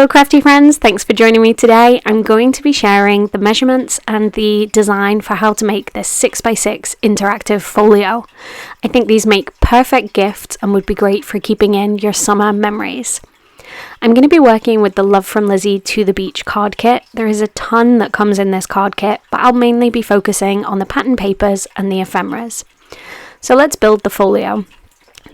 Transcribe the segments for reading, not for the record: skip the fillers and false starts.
Hello crafty friends, thanks for joining me today. I'm going to be sharing the measurements and the design for how to make this 6x6 interactive folio. I think these make perfect gifts and would be great for keeping in your summer memories. I'm going to be working with the Lovefromlizi To The Beach card kit. There is a ton that comes in this card kit, but I'll mainly be focusing on the pattern papers and the ephemeras. So let's build the folio.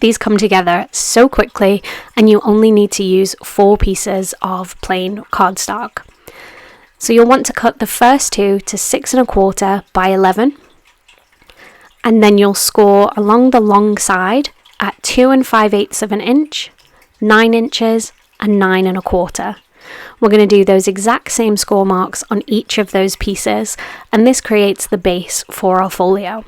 These come together so quickly and you only need to use 4 pieces of plain cardstock. So you'll want to cut the first two to 6 1/4 by 11, and then you'll score along the long side at 2 5/8 of an inch, 9 inches and 9 1/4. We're going to do those exact same score marks on each of those pieces, and this creates the base for our folio.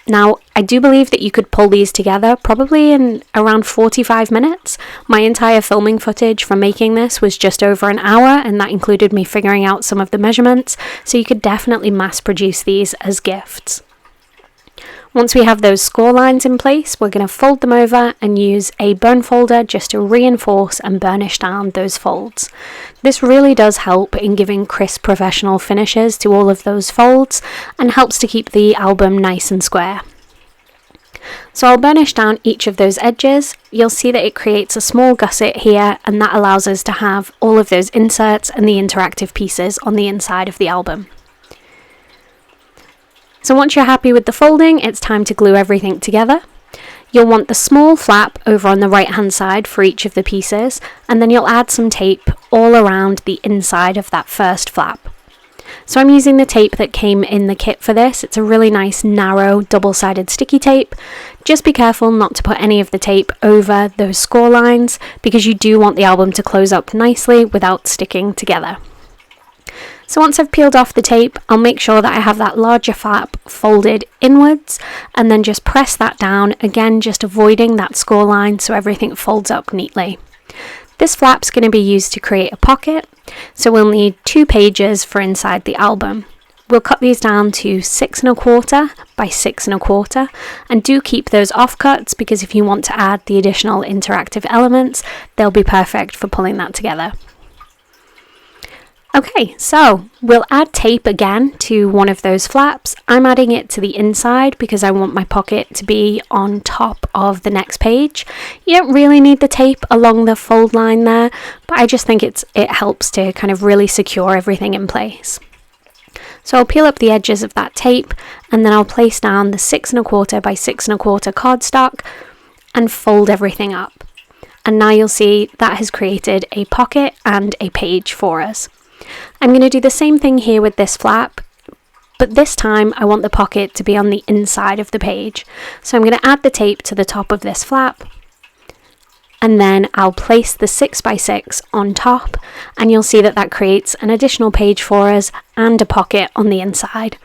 Now, I do believe that you could pull these together probably in around 45 minutes. My entire filming footage for making this was just over an hour, and that included me figuring out some of the measurements, so you could definitely mass produce these as gifts. Once we have those score lines in place, we're going to fold them over and use a burn folder just to reinforce and burnish down those folds. This really does help in giving crisp professional finishes to all of those folds and helps to keep the album nice and square. So I'll burnish down each of those edges. You'll see that it creates a small gusset here, and that allows us to have all of those inserts and the interactive pieces on the inside of the album. So once you're happy with the folding, it's time to glue everything together. You'll want the small flap over on the right hand side for each of the pieces, and then you'll add some tape all around the inside of that first flap. So I'm using the tape that came in the kit for this. It's a really nice narrow double-sided sticky tape. Just be careful not to put any of the tape over those score lines because you do want the album to close up nicely without sticking together. So once I've peeled off the tape, I'll make sure that I have that larger flap folded inwards and then just press that down, again just avoiding that score line so everything folds up neatly. This flap's going to be used to create a pocket, so we'll need 2 pages for inside the album. We'll cut these down to 6 1/4 by 6 1/4, and do keep those offcuts because if you want to add the additional interactive elements, they'll be perfect for pulling that together. Okay, so we'll add tape again to one of those flaps. I'm adding it to the inside because I want my pocket to be on top of the next page. You don't really need the tape along the fold line there, but I just think it helps to kind of really secure everything in place. So I'll peel up the edges of that tape, and then I'll place down the 6 1/4 by 6 1/4 cardstock and fold everything up. And now you'll see that has created a pocket and a page for us. I'm going to do the same thing here with this flap, but this time I want the pocket to be on the inside of the page. So I'm going to add the tape to the top of this flap, and then I'll place the 6x6 on top, and you'll see that that creates an additional page for us and a pocket on the inside.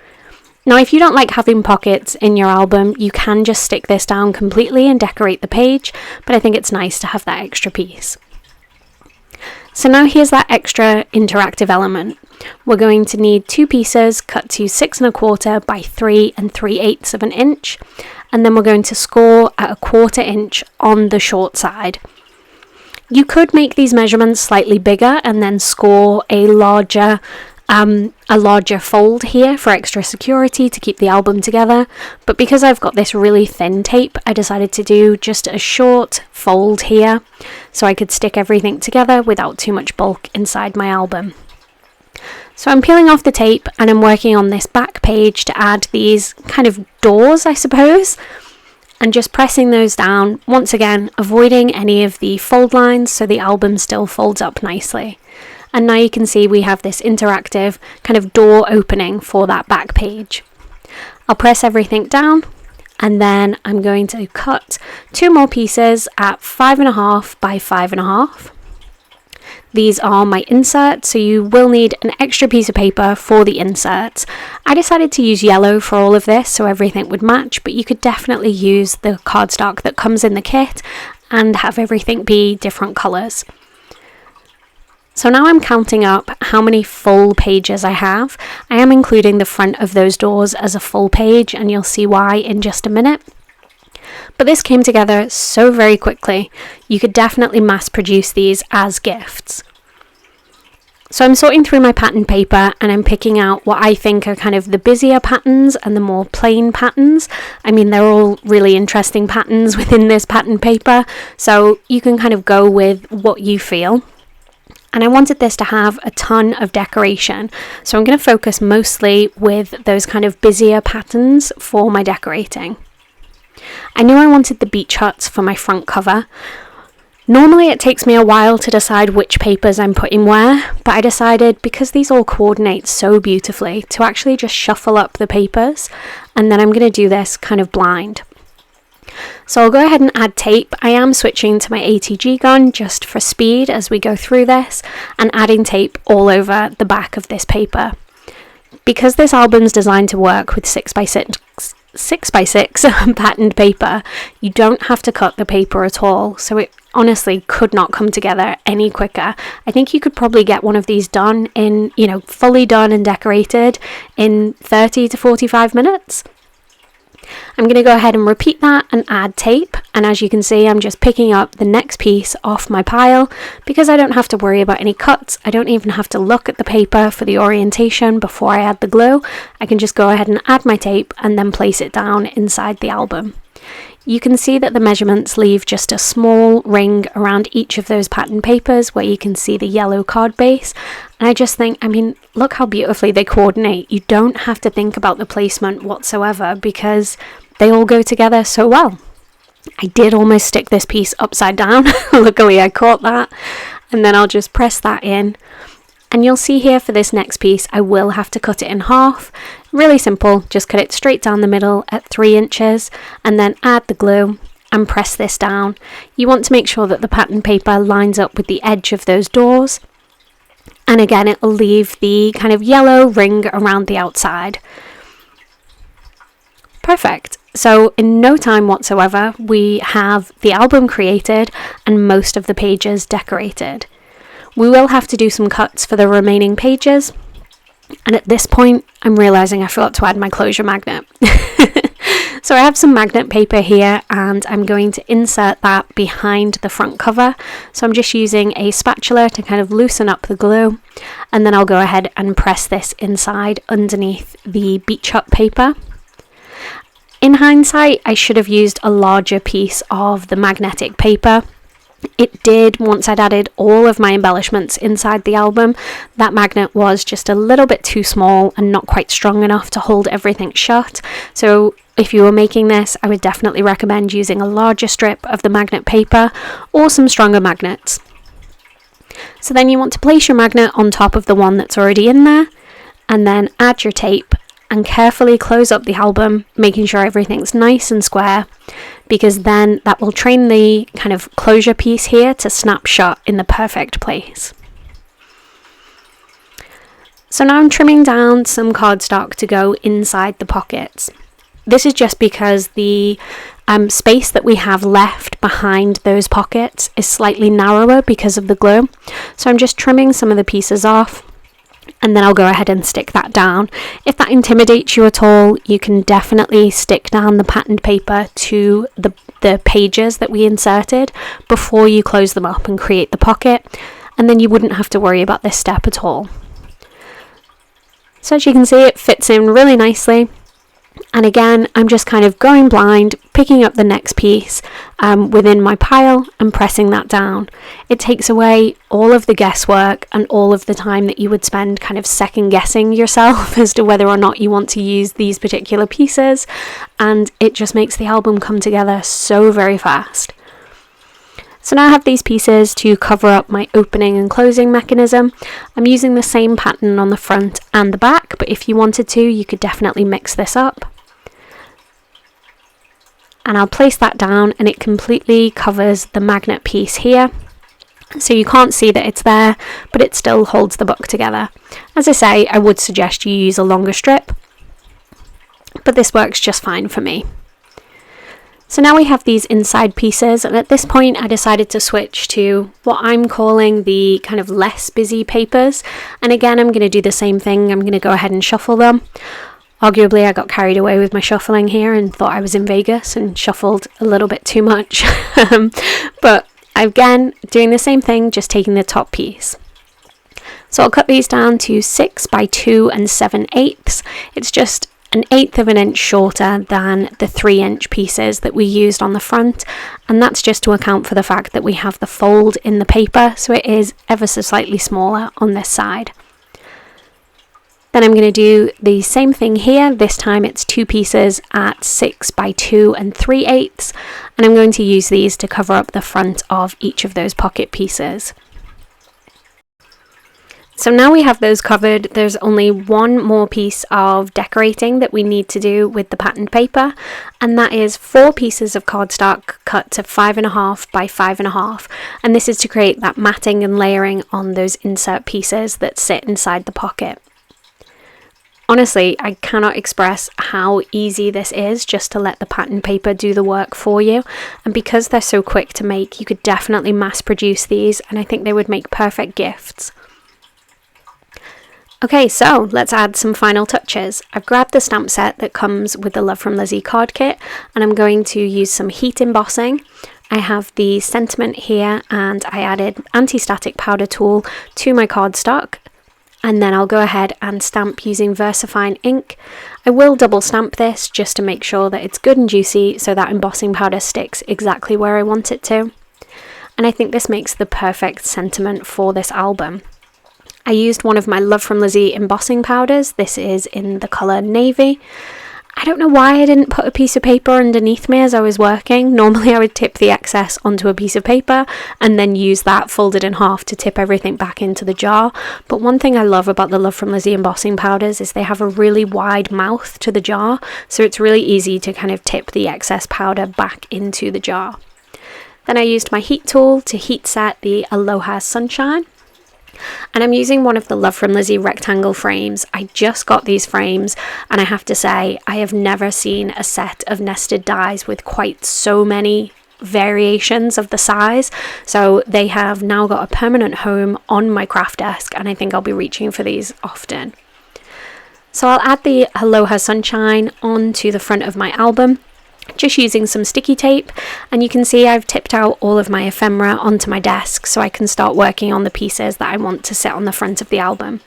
Now, if you don't like having pockets in your album, you can just stick this down completely and decorate the page, but I think it's nice to have that extra piece. So now here's that extra interactive element. We're going to need 2 pieces cut to 6 1/4 by 3 3/8 of an inch, and then we're going to score at 1/4 inch on the short side. You could make these measurements slightly bigger and then score a larger fold here for extra security to keep the album together, but because I've got this really thin tape, I decided to do just a short fold here so I could stick everything together without too much bulk inside my album. So I'm peeling off the tape and I'm working on this back page to add these kind of doors, I suppose, and just pressing those down, once again avoiding any of the fold lines so the album still folds up nicely. And now you can see we have this interactive kind of door opening for that back page. I'll press everything down, and then I'm going to cut 2 more pieces at 5 1/2 by 5 1/2. These are my inserts, so you will need an extra piece of paper for the inserts. I decided to use yellow for all of this so everything would match, but you could definitely use the cardstock that comes in the kit and have everything be different colours. So now I'm counting up how many full pages I have. I am including the front of those doors as a full page, and you'll see why in just a minute. But this came together so very quickly. You could definitely mass produce these as gifts. So I'm sorting through my pattern paper and I'm picking out what I think are kind of the busier patterns and the more plain patterns. I mean, they're all really interesting patterns within this pattern paper, so you can kind of go with what you feel. And I wanted this to have a ton of decoration, so I'm going to focus mostly with those kind of busier patterns for my decorating. I knew I wanted the beach huts for my front cover. Normally it takes me a while to decide which papers I'm putting where, but I decided, because these all coordinate so beautifully, to actually just shuffle up the papers, and then I'm going to do this kind of blind. So I'll go ahead and add tape. I am switching to my ATG gun just for speed as we go through this, and adding tape all over the back of this paper. Because this album's designed to work with 6x6 patterned paper, you don't have to cut the paper at all, so it honestly could not come together any quicker. I think you could probably get one of these done in, fully done and decorated in 30 to 45 minutes. I'm going to go ahead and repeat that and add tape, and as you can see, I'm just picking up the next piece off my pile because I don't have to worry about any cuts. I don't even have to look at the paper for the orientation before I add the glue. I can just go ahead and add my tape and then place it down inside the album. You can see that the measurements leave just a small ring around each of those pattern papers where you can see the yellow card base. And I just think, look how beautifully they coordinate. You don't have to think about the placement whatsoever because they all go together so well. I did almost stick this piece upside down. Luckily I caught that. And then I'll just press that in. And you'll see here for this next piece, I will have to cut it in half. Really simple, just cut it straight down the middle at 3 inches and then add the glue and press this down. You want to make sure that the pattern paper lines up with the edge of those doors. And again, it will leave the kind of yellow ring around the outside. Perfect. So in no time whatsoever, we have the album created and most of the pages decorated. We will have to do some cuts for the remaining pages, and at this point I'm realizing I forgot to add my closure magnet. So I have some magnet paper here and I'm going to insert that behind the front cover. So I'm just using a spatula to kind of loosen up the glue, and then I'll go ahead and press this inside underneath the beach hut paper. In hindsight, I should have used a larger piece of the magnetic paper. It did, once I'd added all of my embellishments inside the album, that magnet was just a little bit too small and not quite strong enough to hold everything shut. So if you were making this, I would definitely recommend using a larger strip of the magnet paper or some stronger magnets. So then you want to place your magnet on top of the one that's already in there, and then add your tape and carefully close up the album, making sure everything's nice and square, because then that will train the kind of closure piece here to snap shut in the perfect place. So now I'm trimming down some cardstock to go inside the pockets. This is just because the space that we have left behind those pockets is slightly narrower because of the glue. So I'm just trimming some of the pieces off, and then I'll go ahead and stick that down. If that intimidates you at all, you can definitely stick down the patterned paper to the pages that we inserted before you close them up and create the pocket, and then you wouldn't have to worry about this step at all. So as you can see, it fits in really nicely. And again, I'm just kind of going blind, picking up the next piece within my pile and pressing that down. It takes away all of the guesswork and all of the time that you would spend kind of second guessing yourself as to whether or not you want to use these particular pieces, and it just makes the album come together so very fast. So now I have these pieces to cover up my opening and closing mechanism. I'm using the same pattern on the front and the back, but if you wanted to, you could definitely mix this up. And I'll place that down, and it completely covers the magnet piece here. So you can't see that it's there, but it still holds the book together. As I say, I would suggest you use a longer strip, but this works just fine for me. So now we have these inside pieces, and at this point I decided to switch to what I'm calling the kind of less busy papers. And again, I'm going to do the same thing. I'm going to go ahead and shuffle them. Arguably, I got carried away with my shuffling here and thought I was in Vegas and shuffled a little bit too much. But again, doing the same thing, just taking the top piece. So I'll cut these down to 6 by 2 7/8. It's just 1/8 of an inch shorter than the 3-inch pieces that we used on the front, and that's just to account for the fact that we have the fold in the paper, so it is ever so slightly smaller on this side. Then I'm going to do the same thing here. This time it's 2 pieces at 6 by 2 3/8, and I'm going to use these to cover up the front of each of those pocket pieces. So now we have those covered, there's only one more piece of decorating that we need to do with the patterned paper, and that is 4 pieces of cardstock cut to 5.5 by 5.5, and this is to create that matting and layering on those insert pieces that sit inside the pocket. Honestly, I cannot express how easy this is just to let the pattern paper do the work for you, and because they're so quick to make, you could definitely mass produce these, and I think they would make perfect gifts. Okay, so let's add some final touches. I've grabbed the stamp set that comes with the Love from Lizi card kit, and I'm going to use some heat embossing. I have the sentiment here, and I added anti-static powder tool to my cardstock, and then I'll go ahead and stamp using VersaFine ink. I will double stamp this just to make sure that it's good and juicy so that embossing powder sticks exactly where I want it to. And I think this makes the perfect sentiment for this album. I used one of my Love from Lizi embossing powders. This is in the colour navy. I don't know why I didn't put a piece of paper underneath me as I was working. Normally I would tip the excess onto a piece of paper and then use that folded in half to tip everything back into the jar. But one thing I love about the Love from Lizi embossing powders is they have a really wide mouth to the jar, so it's really easy to kind of tip the excess powder back into the jar. Then I used my heat tool to heat set the Aloha Sunshine. And I'm using one of the Love from Lizi rectangle frames. I just got these frames, and I have to say I have never seen a set of nested dies with quite so many variations of the size, so they have now got a permanent home on my craft desk, and I think I'll be reaching for these often. So I'll add the Aloha Sunshine onto the front of my album, just using some sticky tape, and you can see I've tipped out all of my ephemera onto my desk so I can start working on the pieces that I want to sit on the front of the album.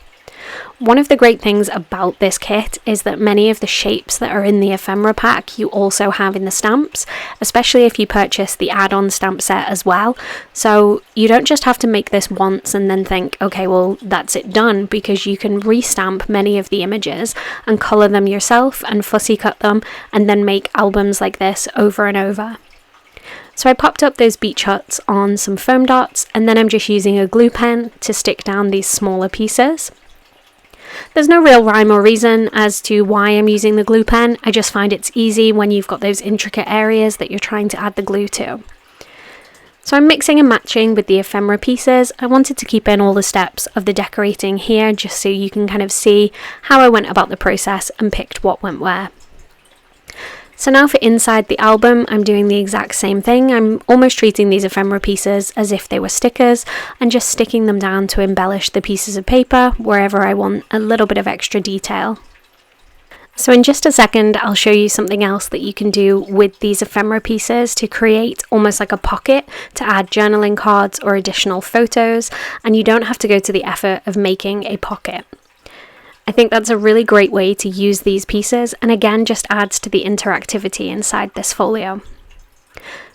One of the great things about this kit is that many of the shapes that are in the ephemera pack you also have in the stamps, especially if you purchase the add-on stamp set as well. So you don't just have to make this once and then think, okay, well, that's it done, because you can restamp many of the images and colour them yourself and fussy cut them and then make albums like this over and over. So I popped up those beach huts on some foam dots, and then I'm just using a glue pen to stick down these smaller pieces. There's no real rhyme or reason as to why I'm using the glue pen. I just find it's easy when you've got those intricate areas that you're trying to add the glue to. So I'm mixing and matching with the ephemera pieces. I wanted to keep in all the steps of the decorating here just so you can kind of see how I went about the process and picked what went where. So now for inside the album, I'm doing the exact same thing. I'm almost treating these ephemera pieces as if they were stickers and just sticking them down to embellish the pieces of paper wherever I want a little bit of extra detail. So in just a second, I'll show you something else that you can do with these ephemera pieces to create almost like a pocket to add journaling cards or additional photos, and you don't have to go to the effort of making a pocket. I think that's a really great way to use these pieces, and again just adds to the interactivity inside this folio.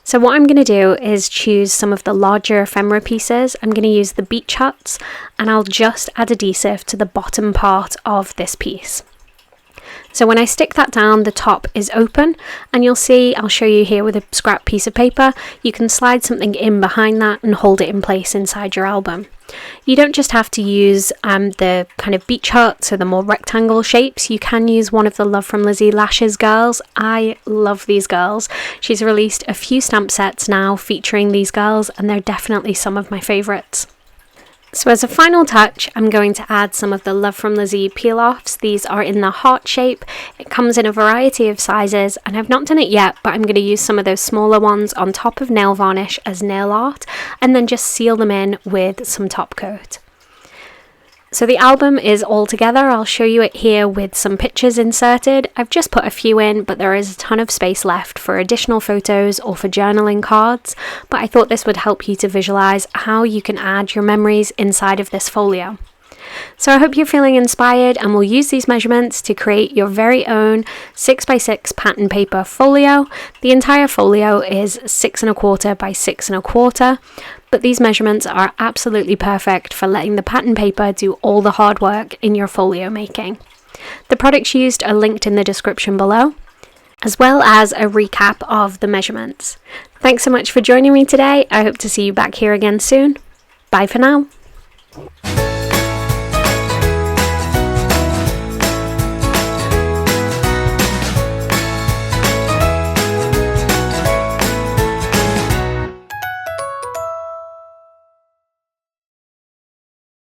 So what I'm going to do is choose some of the larger ephemera pieces. I'm going to use the beach huts, and I'll just add adhesive to the bottom part of this piece. So when I stick that down, the top is open, and you'll see, I'll show you here with a scrap piece of paper, you can slide something in behind that and hold it in place inside your album. You don't just have to use the kind of beach huts or the more rectangle shapes. You can use one of the Love from Lizi Lashes girls. I love these girls. She's released a few stamp sets now featuring these girls, and they're definitely some of my favourites. So as a final touch, I'm going to add some of the Love from Lizi peel-offs. These are in the heart shape. It comes in a variety of sizes, and I've not done it yet, but I'm going to use some of those smaller ones on top of nail varnish as nail art, and then just seal them in with some top coat. So the album is all together. I'll show you it here with some pictures inserted. I've just put a few in, but there is a ton of space left for additional photos or for journaling cards. But I thought this would help you to visualize how you can add your memories inside of this folio. So I hope you're feeling inspired and will use these measurements to create your very own 6x6 pattern paper folio. The entire folio is 6 1/4 by 6 1/4, but these measurements are absolutely perfect for letting the pattern paper do all the hard work in your folio making. The products used are linked in the description below, as well as a recap of the measurements. Thanks so much for joining me today. I hope to see you back here again soon. Bye for now.